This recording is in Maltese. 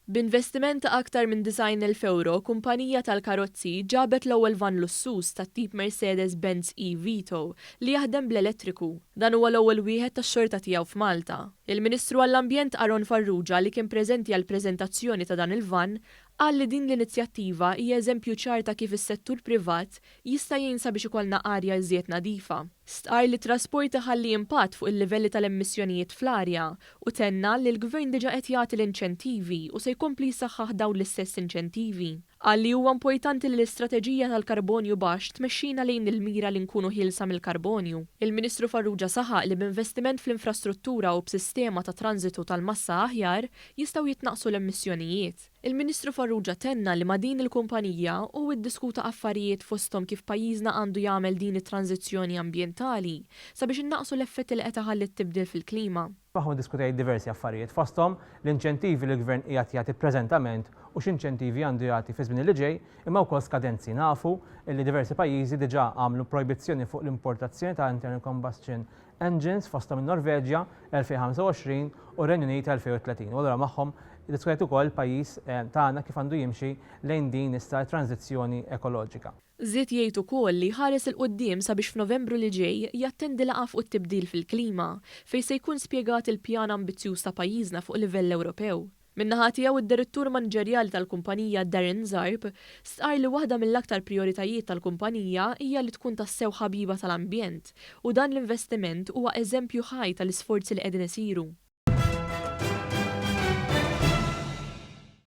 B'investiment ta' aktar minn €90,000, kumpanija tal-karozzi ġabet l-ewwel Vann Lussuż tat-tip Mercedes Benz E-Vito li jaħdem bl-elettriku. Dan huwa l-ewwel wieħed tax-xorta tiegħu f'Malta. Il-Ministru għall-Ambjent Farrugia li kien preżenti għall-preżentazzjoni ta' dan il-vann qal li din l-inizjattiva hija eżempju ċar ta' kif is-settur privat jista' jinsa biex ikollna arja iżjed nadifa. Stqar li trasport iħalli impatt fuq il-livelli tal-emissjonijiet fl-arja u tenna li l-Gvern diġà qed jagħti l-inċentivi u se jkompli jsaħħaħ dawn l-istess inċentivi. Qal li huwa importanti li l-istrateġija tal-karbonju baxx tmexxina lejn il-mira li nkunu ħielsa mill-karbonju. Il-Ministru Farrugia saħaq li b'investiment fl-infrastruttura u b'sistema ta' transitu tal-massa aħjar jistgħu jitnaqsu l-emissjonijiet. Il-Ministru Farrugia tenna li ma' din il-kumpanija u ddiskuta affarijiet fosthom kif pajjiżna għandu jagħmel din it-tranzizzjoni ambjentali sabiex innaqsu l-effetti li qed iħalli tibdil fil-klima. Aħna diskutejt diversi affarijiet fosthom l-inċentivi li l-Gvern qiegħed jagħti preżentament u x'inċentivi għandu jagħti fi żmien li ġej, imma wkoll skadenzi nafu li diversi pajjiżi diġà għamlu projbizzjoni fuq l-importazzjoni ta' internal combustion engines fosthom in-Norveġja 2025 u r-Renju Unit 2030. U allura magħhom diskutejt ukoll pajjiż tagħna kif għandu jimxi lejn din issa tranzizzjoni ekoloġika. Żied jgħid ukoll li ħares il-qudiem sabiex f'Novembru li ġej jattendi laqgħa fuq it-tibdil fil-klima fejn se jkun spjegat il-pjan ambizzjuż ta' pajjiżna fuq livell Ewropew. Min-naħa tiegħu id-direttur maniġerjali tal-kumpanija Darren Zarb stqar li waħda mill-aktar prijoritajiet tal-kumpanija hija li tkun tassew ħabiba tal-ambjent u dan l-investiment huwa eżempju ħaj tal-isforzi li qegħdin isiru.